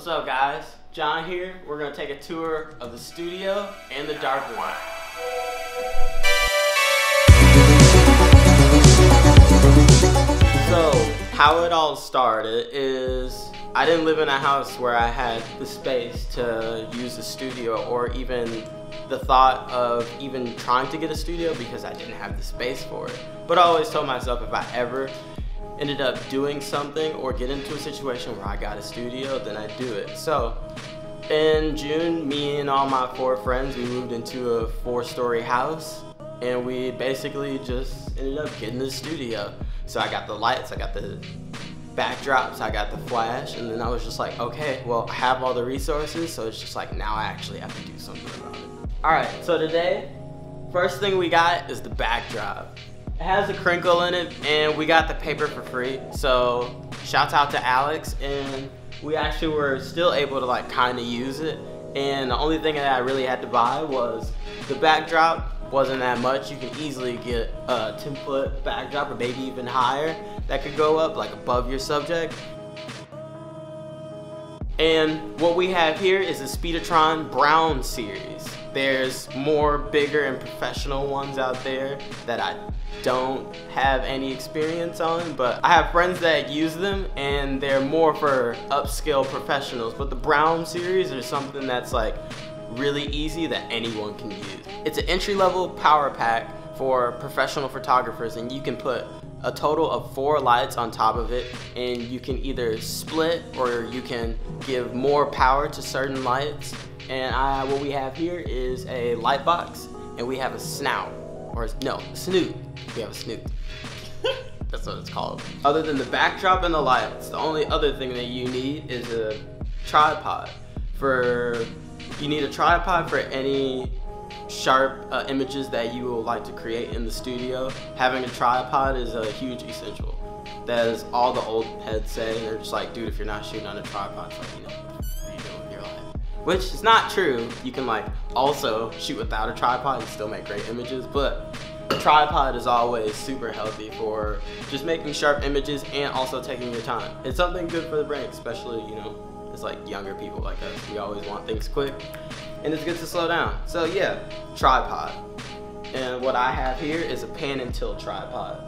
What's up, guys? John here. We're gonna take a tour of the studio and the Darkroom. So, how it all started is I didn't live in a house where I had the space to use the studio or even the thought of even trying to get a studio because I didn't have the space for it. But I always told myself if I ever ended up doing something or get into a situation where I got a studio, then I'd do it. So in June, me and all my 4 friends, we moved into a 4-story house and we basically just ended up getting the studio. So I got the lights, I got the backdrops, I got the flash, and then I was just like, okay, well, I have all the resources, so it's just like now I actually have to do something about it. Alright, so today, first thing we got is the backdrop. It has a crinkle in it, and we got the paper for free, so shouts out to Alex, and we actually were still able to like kind of use it, and the only thing that I really had to buy was the backdrop. Wasn't that much. You can easily get a 10-foot backdrop or maybe even higher that could go up like above your subject. And what we have here is a Speedotron Brown series. There's more bigger and professional ones out there that I don't have any experience on, but I have friends that use them and they're more for upscale professionals. But the Brown series is something that's like really easy that anyone can use. It's an entry-level power pack for professional photographers, and you can put a total of 4 lights on top of it, and you can either split or you can give more power to certain lights. And what we have here is a light box, and we have a snout, or no, snoot. We have a snoot. That's what it's called. Other than the backdrop and the lights, the only other thing that you need is a tripod. You need a tripod for any sharp images that you will like to create in the studio. Having a tripod is a huge essential. That is all the old heads say. They're just like, dude, if you're not shooting on a tripod, it's like, you know, what are you doing with your life? Which is not true. You can like also shoot without a tripod and still make great images, but a tripod is always super healthy for just making sharp images and also taking your time. It's something good for the brain, especially, you know, it's like younger people like us. We always want things quick, and it's good to slow down. So yeah, tripod. And what I have here is a pan and tilt tripod.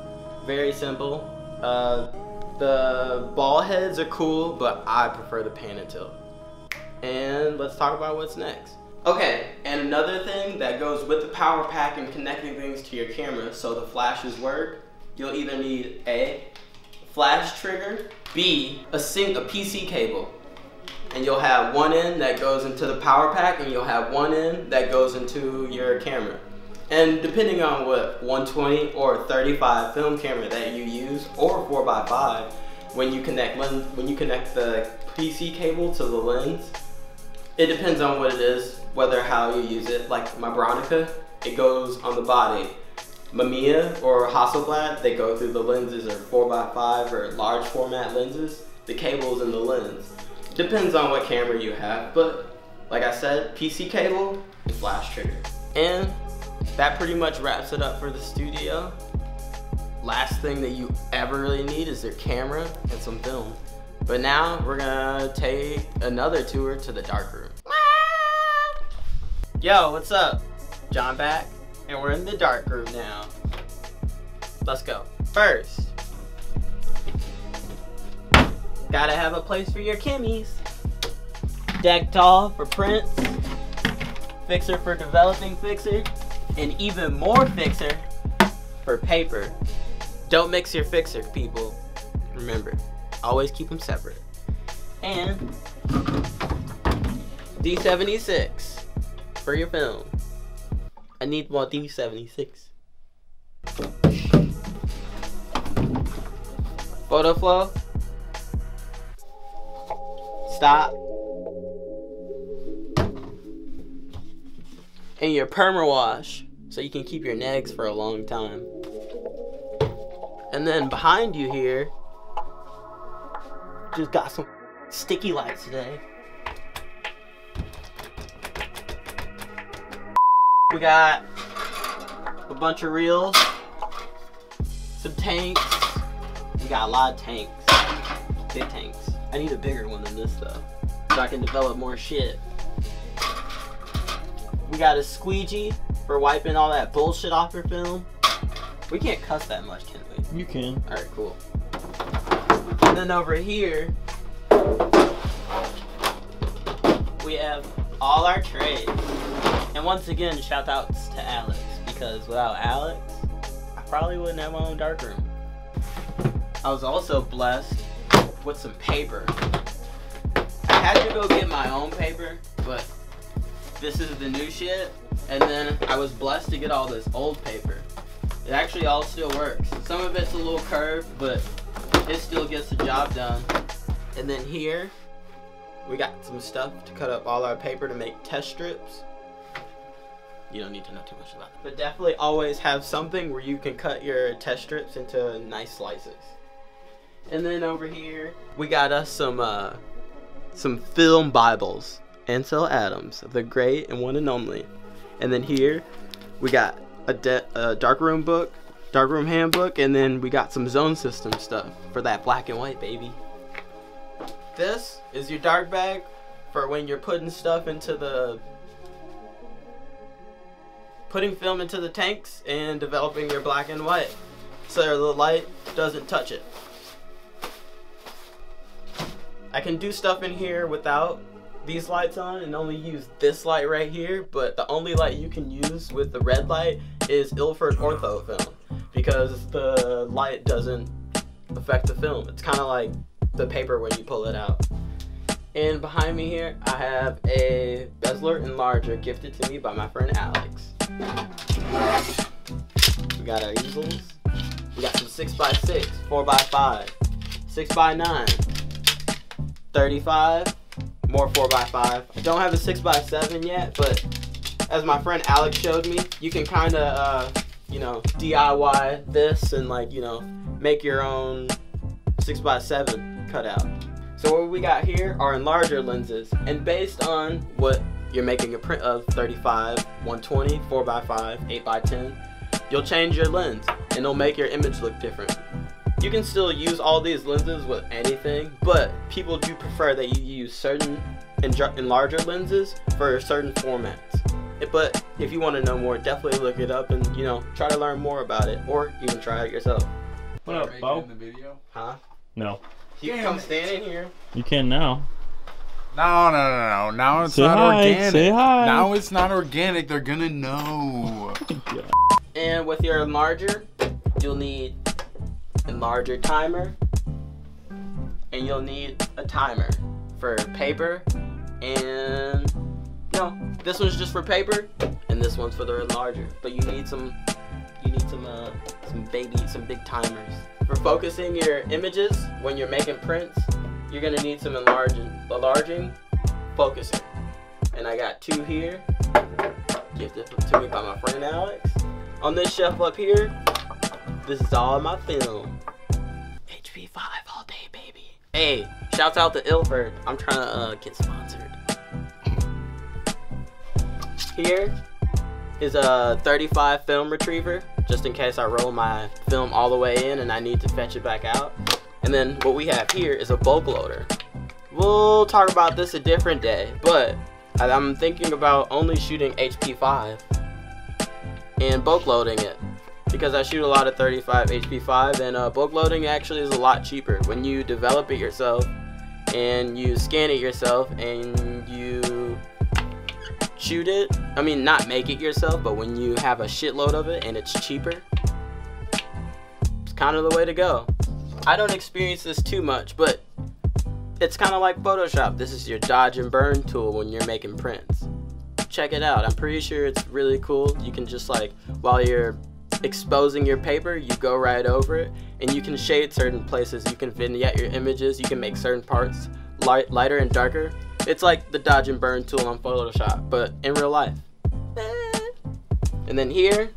Very simple. The ball heads are cool, but I prefer the pan and tilt. And let's talk about what's next. Okay, and another thing that goes with the power pack and connecting things to your camera so the flashes work, you'll either need A, flash trigger, B, a PC cable. And you'll have one end that goes into the power pack, and you'll have one end that goes into your camera. And depending on what 120 or 35 film camera that you use, or 4x5, when you connect the PC cable to the lens, it depends on what it is, how you use it. Like my Bronica, it goes on the body. Mamiya or Hasselblad, they go through the lenses, or 4x5 or large format lenses. The cable's in the lens. Depends on what camera you have, but like I said, PC cable and flash trigger. And that pretty much wraps it up for the studio. Last thing that you ever really need is your camera and some film. But now we're gonna take another tour to the darkroom. Yo, what's up? John back, and we're in the darkroom now. Let's go. First, gotta have a place for your kimmies. Decktall for prints, fixer for developing fixer, and even more fixer for paper. Don't mix your fixer, people. Remember, always keep them separate. And D76 for your film. I need more D76. Photo flow. Stop. And your perma wash, so you can keep your negs for a long time. And then behind you here, just got some sticky lights today. We got a bunch of reels, some tanks. We got a lot of tanks, big tanks. I need a bigger one than this though. so I can develop more shit. We got a squeegee for wiping all that bullshit off your film. We can't cuss that much, can we? You can. Alright, cool. And then over here, we have all our trays. And once again, shout outs to Alex, because without Alex, I probably wouldn't have my own darkroom. I was also blessed with some paper. I had to go get my own paper, but this is the new shit. And then I was blessed to get all this old paper. It actually all still works. Some of it's a little curved, but it still gets the job done. And then here, we got some stuff to cut up all our paper to make test strips. You don't need to know too much about it. But definitely always have something where you can cut your test strips into nice slices. And then over here, we got us some film Bibles. Ansel Adams, the great and one and only. And then here, we got a Darkroom book, Darkroom handbook, and then we got some zone system stuff for that black and white, baby. This is your dark bag for when you're putting stuff into putting film into the tanks and developing your black and white so the light doesn't touch it. I can do stuff in here without these lights on and only use this light right here, but the only light you can use with the red light is Ilford ortho film because the light doesn't affect the film. It's kind of like the paper when you pull it out. And behind me here, I have a Bezler Enlarger gifted to me by my friend Alex. We got our easels. We got some 6x6, 4x5, 6x9, 35. More 4x5. I don't have a 6x7 yet, but as my friend Alex showed me, you can kind of, you know, DIY this and like, you know, make your own 6x7 cutout. So what we got here are enlarger lenses, and based on what you're making a print of, 35, 120, 4x5, 8x10, you'll change your lens and it'll make your image look different. You can still use all these lenses with anything, but people do prefer that you use certain enlarger lenses for certain formats. But if you want to know more, definitely look it up and, you know, try to learn more about it, or even try it yourself. What up, Bo? In the video? Huh? No. You can come stand in here. You can now. No. Now it's say not hi, organic. Say hi. Now it's not organic. They're gonna know. And with your enlarger, you'll need enlarger timer, and you'll need a timer for paper, and no, this one's just for paper, and this one's for the enlarger. But you need some big timers for focusing your images when you're making prints. You're gonna need some enlarging focuser, and I got two here, gifted to me by my friend Alex. On this shelf up here, this is all my film. HP5 all day, baby. Hey, shouts out to Ilford. I'm trying to get sponsored. Here is a 35 film retriever, just in case I roll my film all the way in and I need to fetch it back out. And then what we have here is a bulk loader. We'll talk about this a different day, but I'm thinking about only shooting HP5 and bulk loading it, because I shoot a lot of 35 HP5, and bulk loading actually is a lot cheaper when you develop it yourself and you scan it yourself and you shoot it. I mean, not make it yourself, but when you have a shitload of it and it's cheaper, it's kind of the way to go. I don't experience this too much, but it's kind of like Photoshop. This is your dodge and burn tool when you're making prints. Check it out. I'm pretty sure it's really cool. You can just, like, while you're exposing your paper, you go right over it, and you can shade certain places. You can vignette your images. You can make certain parts lighter and darker. It's like the dodge and burn tool on Photoshop, but in real life. And then here,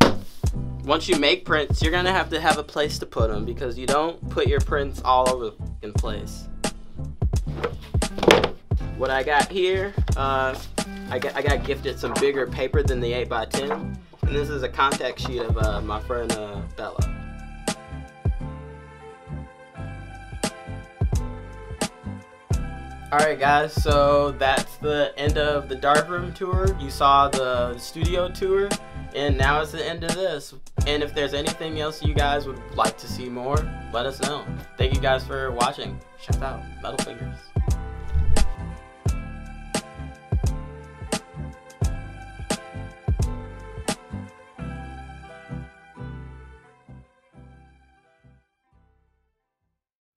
once you make prints, you're gonna have to have a place to put them, because you don't put your prints all over the fucking place. What I got here, I got gifted some bigger paper than the 8x10, and this is a contact sheet of my friend Bella. Alright guys, so that's the end of the Darkroom tour. You saw the studio tour, and now it's the end of this. And if there's anything else you guys would like to see more, let us know. Thank you guys for watching. Shout out, Metal Fingers.